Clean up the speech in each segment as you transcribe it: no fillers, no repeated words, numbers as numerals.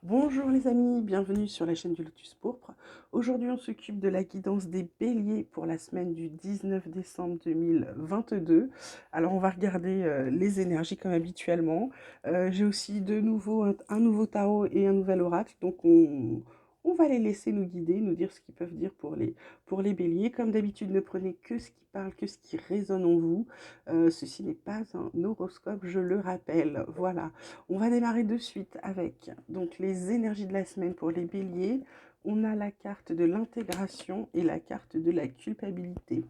Bonjour les amis, bienvenue sur la chaîne du Lotus Pourpre. Aujourd'hui, on s'occupe de la guidance des béliers pour la semaine du 19 décembre 2022. Alors, on va regarder les énergies comme habituellement. J'ai aussi de nouveau un nouveau tarot et un nouvel oracle. Donc, on va les laisser nous guider, nous dire ce qu'ils peuvent dire pour les béliers. Comme d'habitude, ne prenez que ce qui parle, que ce qui résonne en vous. Ceci n'est pas un horoscope, je le rappelle. Voilà. On va démarrer de suite avec donc les énergies de la semaine pour les béliers. On a la carte de l'intégration et la carte de la culpabilité.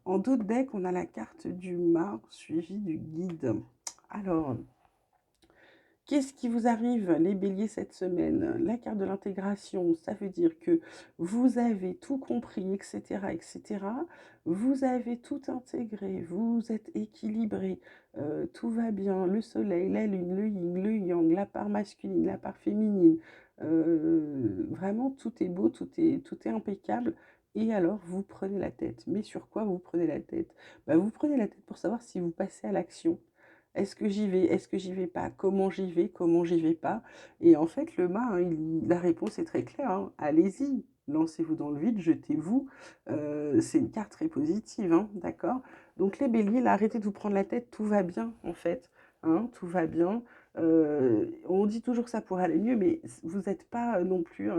En dos de deck, on a la carte du mât suivi du guide. Alors, qu'est-ce qui vous arrive, les béliers, cette semaine? La carte de l'intégration, ça veut dire que vous avez tout compris, etc., etc. Vous avez tout intégré, vous êtes équilibré, tout va bien, le soleil, la lune, le yin, le yang, la part masculine, la part féminine. Vraiment, tout est beau, tout est impeccable. Et alors, vous prenez la tête. Mais sur quoi vous prenez la tête? Vous prenez la tête pour savoir si vous passez à l'action. Est-ce que j'y vais? Est-ce que j'y vais pas? Comment j'y vais? Comment j'y vais pas? Et en fait, le mât, hein, la réponse est très claire, hein. Allez-y, lancez-vous dans le vide, jetez-vous. C'est une carte très positive, hein, d'accord? Donc les béliers, là, arrêtez de vous prendre la tête, tout va bien, en fait. Hein, tout va bien. On dit toujours que ça pourrait aller mieux, mais vous n'êtes pas non plus.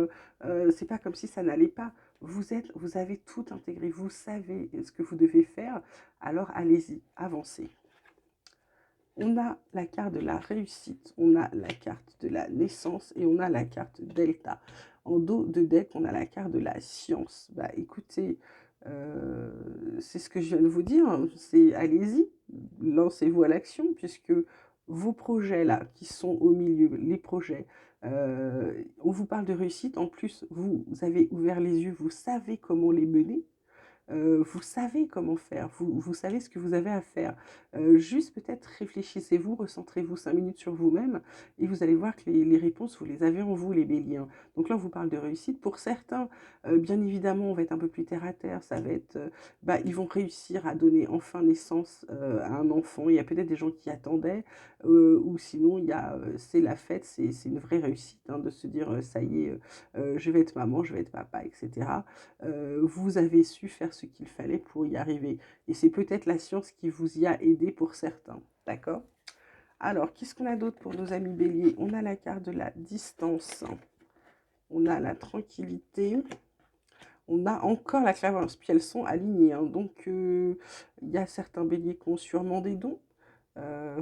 C'est pas comme si ça n'allait pas. Vous avez tout intégré, vous savez ce que vous devez faire. Alors allez-y, avancez. On a la carte de la réussite, on a la carte de la naissance et on a la carte Delta. En dos de deck, on a la carte de la science. Écoutez, c'est ce que je viens de vous dire, hein. C'est allez-y, lancez-vous à l'action puisque vos projets là qui sont au milieu, les projets, on vous parle de réussite. En plus, vous avez ouvert les yeux, vous savez comment les mener. Vous savez comment faire, vous savez ce que vous avez à faire. Juste peut-être réfléchissez-vous, recentrez-vous 5 minutes sur vous-même et vous allez voir que les réponses, vous les avez en vous, les béliers, hein. Donc là, on vous parle de réussite. Pour certains, bien évidemment, on va être un peu plus terre à terre. Ça va être, ils vont réussir à donner enfin naissance à un enfant. Il y a peut-être des gens qui attendaient, ou sinon, c'est la fête, c'est une vraie réussite, hein, de se dire, ça y est, je vais être maman, je vais être papa, etc. Vous avez su faire ce qu'il fallait pour y arriver. Et c'est peut-être la science qui vous y a aidé pour certains. D'accord? Alors, qu'est-ce qu'on a d'autre pour nos amis béliers? On a la carte de la distance. On a la tranquillité. On a encore la clairvoyance. Puis elles sont alignées, hein. Donc, il y a certains béliers qui ont sûrement des dons.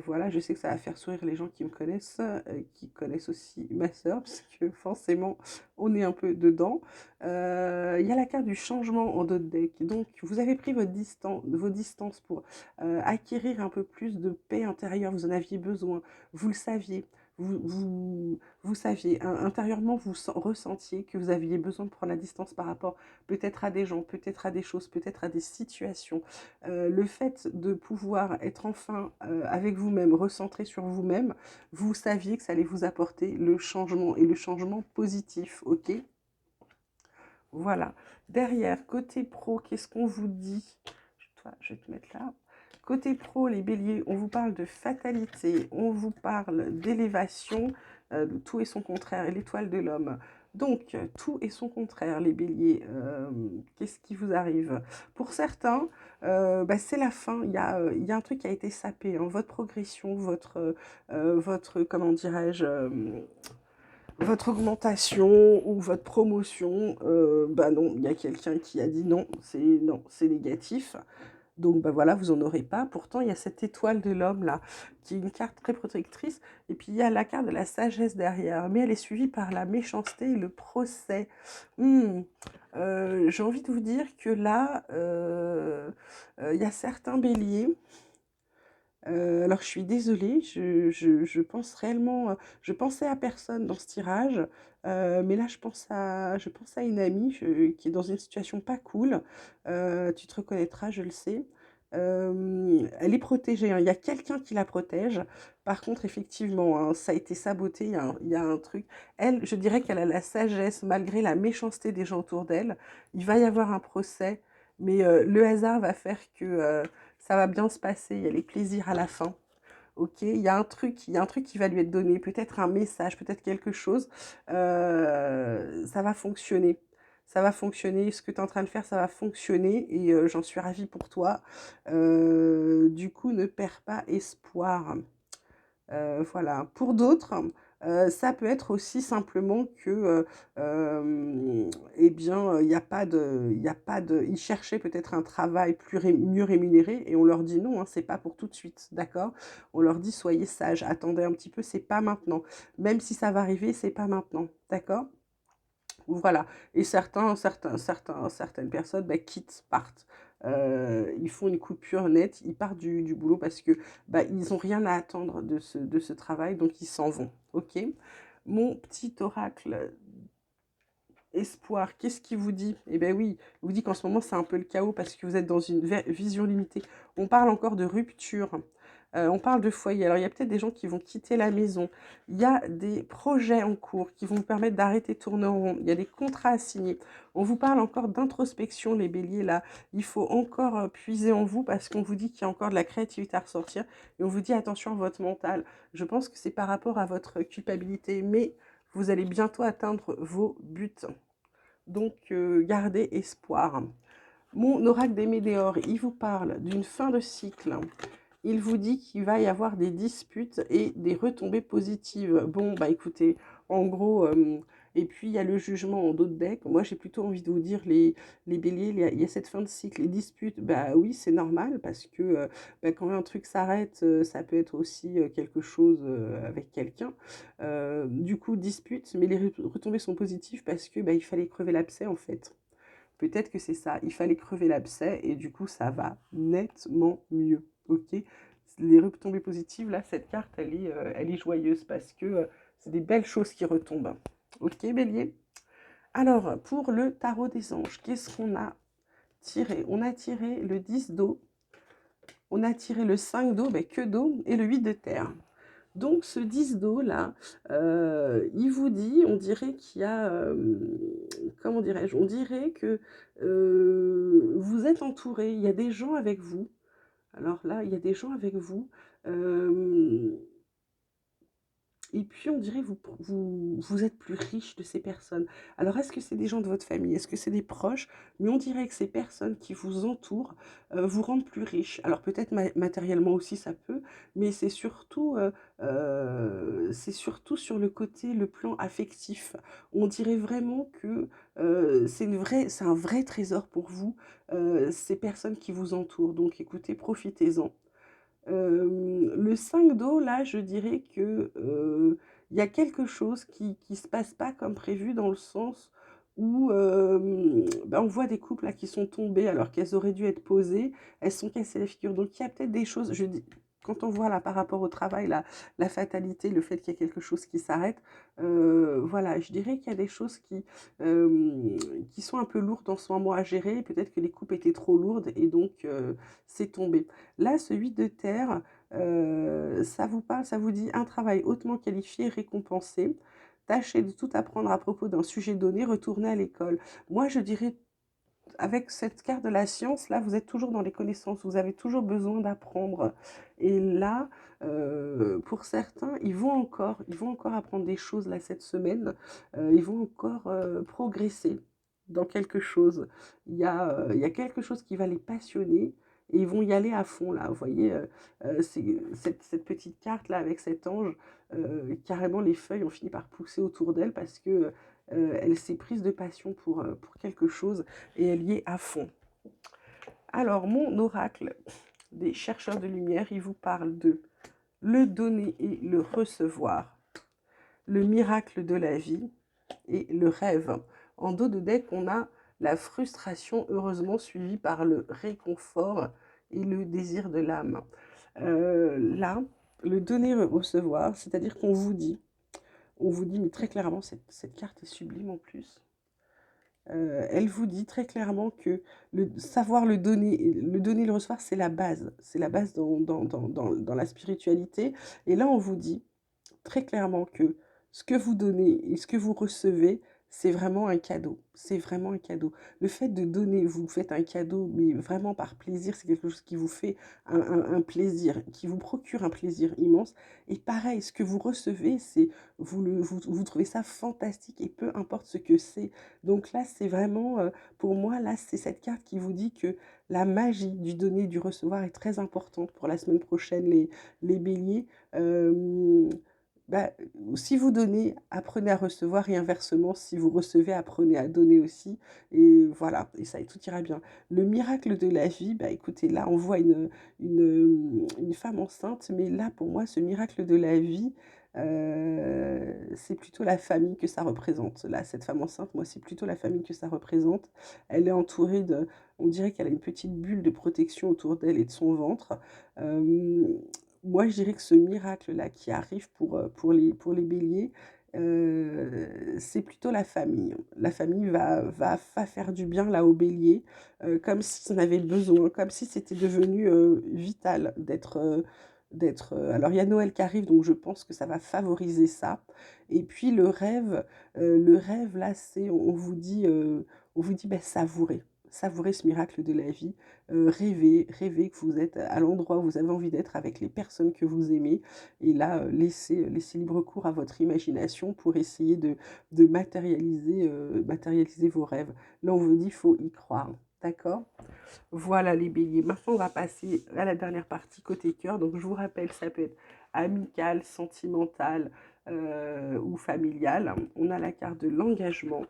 Voilà, je sais que ça va faire sourire les gens qui connaissent aussi ma sœur, parce que forcément, on est un peu dedans. Il y a la carte du changement en dos de deck. Donc, vous avez pris vos distances pour acquérir un peu plus de paix intérieure. Vous en aviez besoin. Vous le saviez. Vous saviez, intérieurement, ressentiez que vous aviez besoin de prendre la distance par rapport peut-être à des gens, peut-être à des choses, peut-être à des situations. Le fait de pouvoir être enfin avec vous-même, recentré sur vous-même, vous saviez que ça allait vous apporter le changement et le changement positif, ok? Voilà. Derrière, côté pro, qu'est-ce qu'on vous dit? Toi, je vais te mettre là. Côté pro, les béliers, on vous parle de fatalité, on vous parle d'élévation, de tout et son contraire, et l'étoile de l'homme. Donc, tout et son contraire, les béliers, qu'est-ce qui vous arrive? Pour certains, c'est la fin, il y a un truc qui a été sapé, hein. Votre progression, comment dirais-je, votre augmentation ou votre promotion, non, il y a quelqu'un qui a dit non, c'est négatif. Donc voilà, vous n'en aurez pas. Pourtant, il y a cette étoile de l'homme là, qui est une carte très protectrice. Et puis il y a la carte de la sagesse derrière. Mais elle est suivie par la méchanceté et le procès. J'ai envie de vous dire que là, il y a certains béliers. Alors je suis désolée, je pense réellement, je pensais à personne dans ce tirage, mais là je pense à une amie qui est dans une situation pas cool. Tu te reconnaîtras, je le sais. Elle est protégée, hein, il y a quelqu'un qui la protège. Par contre, effectivement, hein, ça a été saboté, il y a un truc. Elle, je dirais qu'elle a la sagesse, malgré la méchanceté des gens autour d'elle. Il va y avoir un procès, mais le hasard va faire que ça va bien se passer, il y a les plaisirs à la fin. OK? Il y a un truc qui va lui être donné, peut-être un message, peut-être quelque chose, ça va fonctionner. Ça va fonctionner, ce que tu es en train de faire, ça va fonctionner et j'en suis ravie pour toi. Du coup, ne perds pas espoir. Voilà. Pour d'autres, ça peut être aussi simplement que, eh bien, il y a pas de ils cherchaient peut-être un travail plus mieux rémunéré et on leur dit: «Non, hein, c'est pas pour tout de suite», d'accord? On leur dit: «Soyez sages, attendez un petit peu, c'est pas maintenant. Même si ça va arriver, c'est pas maintenant», d'accord? Voilà. Et certaines personnes, bah, quittent, partent. Ils font une coupure nette, ils partent du boulot parce que, bah, ils ont rien à attendre de ce travail, donc ils s'en vont. OK? Mon petit oracle espoir, qu'est-ce qu'il vous dit? Eh bien oui, il vous dit qu'en ce moment, c'est un peu le chaos parce que vous êtes dans une vision limitée. On parle encore de rupture. On parle de foyer. Alors, il y a peut-être des gens qui vont quitter la maison. Il y a des projets en cours qui vont vous permettre d'arrêter de tourner en rond. Il y a des contrats à signer. On vous parle encore d'introspection, les béliers, là. Il faut encore puiser en vous parce qu'on vous dit qu'il y a encore de la créativité à ressortir. Et on vous dit attention à votre mental. Je pense que c'est par rapport à votre culpabilité, mais vous allez bientôt atteindre vos buts. Donc, gardez espoir. Mon oracle des météores, il vous parle d'une fin de cycle. Il vous dit qu'il va y avoir des disputes et des retombées positives. Bon, bah écoutez, en gros, et puis il y a le jugement en dos de deck. Moi, j'ai plutôt envie de vous dire, les béliers, il y a cette fin de cycle. Les disputes, bah oui, c'est normal parce que bah, quand un truc s'arrête, ça peut être aussi quelque chose avec quelqu'un. Du coup, dispute, mais les retombées sont positives parce que bah, il fallait crever l'abcès en fait. Peut-être que c'est ça, il fallait crever l'abcès et du coup ça va nettement mieux, ok? Les retombées positives, là, cette carte, elle est joyeuse parce que c'est des belles choses qui retombent. Ok, Bélier? Alors, pour le tarot des anges, qu'est-ce qu'on a tiré? On a tiré le 10 d'eau, on a tiré le 5 d'eau, ben que d'eau, et le 8 de terre. Donc ce 10 d'eau là, il vous dit, on dirait qu'il y a, comment dirais-je? On dirait que vous êtes entouré, il y a des gens avec vous. Alors là, il y a des gens avec vous. euh, et puis, on dirait vous êtes plus riche de ces personnes. Alors, est-ce que c'est des gens de votre famille? Est-ce que c'est des proches? Mais on dirait que ces personnes qui vous entourent vous rendent plus riche. Alors, peut-être matériellement aussi, ça peut, mais c'est surtout sur le côté, le plan affectif. On dirait vraiment que c'est un vrai trésor pour vous, ces personnes qui vous entourent. Donc, écoutez, profitez-en. Le 5 d'eau, là, je dirais que, il y a quelque chose qui se passe pas comme prévu dans le sens où, bah, on voit des couples là qui sont tombés alors qu'elles auraient dû être posées, elles se sont cassées la figure. Donc il y a peut-être des choses, je dis quand on voit là par rapport au travail, la fatalité, le fait qu'il y a quelque chose qui s'arrête, voilà, je dirais qu'il y a des choses qui sont un peu lourdes en ce moment à gérer. Peut-être que les coupes étaient trop lourdes et donc c'est tombé. Là, ce 8 de terre, ça vous parle, ça vous dit un travail hautement qualifié, récompensé. Tâchez de tout apprendre à propos d'un sujet donné, retournez à l'école. Moi, je dirais, avec cette carte de la science, là, vous êtes toujours dans les connaissances, vous avez toujours besoin d'apprendre. Et là, pour certains, ils vont encore apprendre des choses là cette semaine, ils vont encore progresser dans quelque chose. Il y a quelque chose qui va les passionner et ils vont y aller à fond là. Vous voyez, c'est cette petite carte là avec cet ange, carrément les feuilles ont fini par pousser autour d'elle parce que elle s'est prise de passion pour quelque chose et elle y est à fond. Alors, mon oracle des chercheurs de lumière, il vous parle de le donner et le recevoir, le miracle de la vie et le rêve. En dos de deck, on a la frustration, heureusement suivie par le réconfort et le désir de l'âme. Là, le donner et recevoir, c'est-à-dire on vous dit, mais très clairement, cette carte est sublime en plus. Elle vous dit très clairement que savoir le donner, le recevoir, c'est la base. C'est la base dans la spiritualité. Et là, on vous dit très clairement que ce que vous donnez et ce que vous recevez, c'est vraiment un cadeau. C'est vraiment un cadeau. Le fait de donner, vous faites un cadeau, mais vraiment par plaisir, c'est quelque chose qui vous fait un plaisir, qui vous procure un plaisir immense. Et pareil, ce que vous recevez, c'est vous trouvez ça fantastique et peu importe ce que c'est. Donc là, c'est vraiment, pour moi, là, c'est cette carte qui vous dit que la magie du donner, du recevoir est très importante pour la semaine prochaine, les béliers. Euh, bah, si vous donnez, apprenez à recevoir et inversement, si vous recevez, apprenez à donner aussi. Et voilà, et ça, et tout ira bien. Le miracle de la vie, bah écoutez, là, on voit une femme enceinte, mais là, pour moi, ce miracle de la vie, c'est plutôt la famille que ça représente. Là, cette femme enceinte, moi, c'est plutôt la famille que ça représente. Elle est entourée de, on dirait qu'elle a une petite bulle de protection autour d'elle et de son ventre. Euh, Moi, je dirais que ce miracle-là qui arrive pour les béliers, c'est plutôt la famille. La famille va faire du bien là aux béliers, comme s'ils en avaient besoin, comme si c'était devenu vital alors, il y a Noël qui arrive, donc je pense que ça va favoriser ça. Et puis, le rêve là, c'est, on vous dit, ben, savourez. Savourez ce miracle de la vie. Rêvez que vous êtes à l'endroit où vous avez envie d'être avec les personnes que vous aimez. Et là, laissez libre cours à votre imagination pour essayer de matérialiser vos rêves. Là, on vous dit, il faut y croire. D'accord? Voilà les béliers. Maintenant, on va passer à la dernière partie côté cœur. Donc, je vous rappelle, ça peut être amical, sentimental ou familial. On a la carte de l'engagement,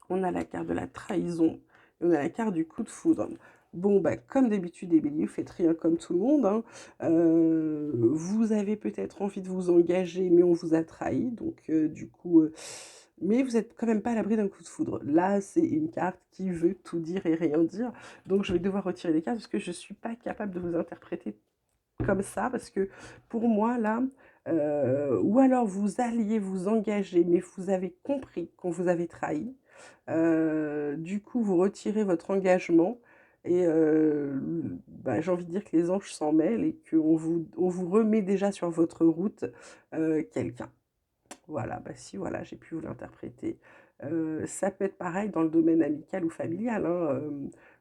on a la carte de la trahison et on a la carte du coup de foudre. Bon, bah, comme d'habitude, les béliers, vous faites rien comme tout le monde, hein. Vous avez peut-être envie de vous engager, mais on vous a trahi. Donc, du coup, mais vous n'êtes quand même pas à l'abri d'un coup de foudre. Là, c'est une carte qui veut tout dire et rien dire. Donc, je vais devoir retirer les cartes parce que je ne suis pas capable de vous interpréter comme ça. Parce que pour moi, là, ou alors vous alliez vous engager, mais vous avez compris qu'on vous avait trahi. Du coup, vous retirez votre engagement et bah, j'ai envie de dire que les anges s'en mêlent et on vous remet déjà sur votre route quelqu'un. Voilà, bah si, voilà, j'ai pu vous l'interpréter. Ça peut être pareil dans le domaine amical ou familial, hein.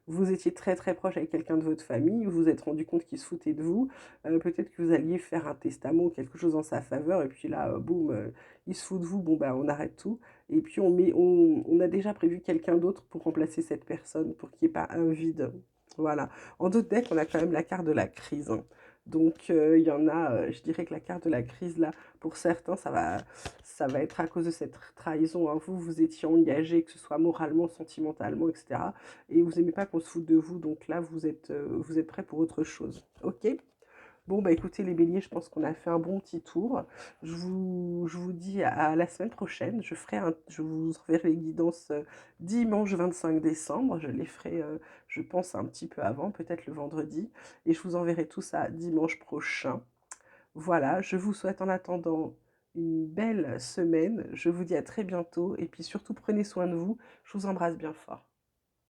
Vous étiez très très proche avec quelqu'un de votre famille, vous vous êtes rendu compte qu'il se foutait de vous. Peut-être que vous alliez faire un testament ou quelque chose en sa faveur, et puis là, boum, il se fout de vous, bon bah on arrête tout. Et puis on a déjà prévu quelqu'un d'autre pour remplacer cette personne, pour qu'il n'y ait pas un vide. Voilà. En d'autres decks, on a quand même la carte de la crise, hein. Donc il y en a, je dirais que la carte de la crise là, pour certains, ça va être à cause de cette trahison, hein. Vous étiez engagé, que ce soit moralement, sentimentalement, etc. Et vous n'aimez pas qu'on se foute de vous, donc là, vous êtes prêts pour autre chose. Ok? Bon, bah écoutez les béliers, je pense qu'on a fait un bon petit tour. Je vous dis à la semaine prochaine. Je vous enverrai les guidances dimanche 25 décembre. Je les ferai, je pense, un petit peu avant, peut-être le vendredi. Et je vous enverrai tout ça dimanche prochain. Voilà, je vous souhaite en attendant une belle semaine. Je vous dis à très bientôt. Et puis surtout, prenez soin de vous. Je vous embrasse bien fort.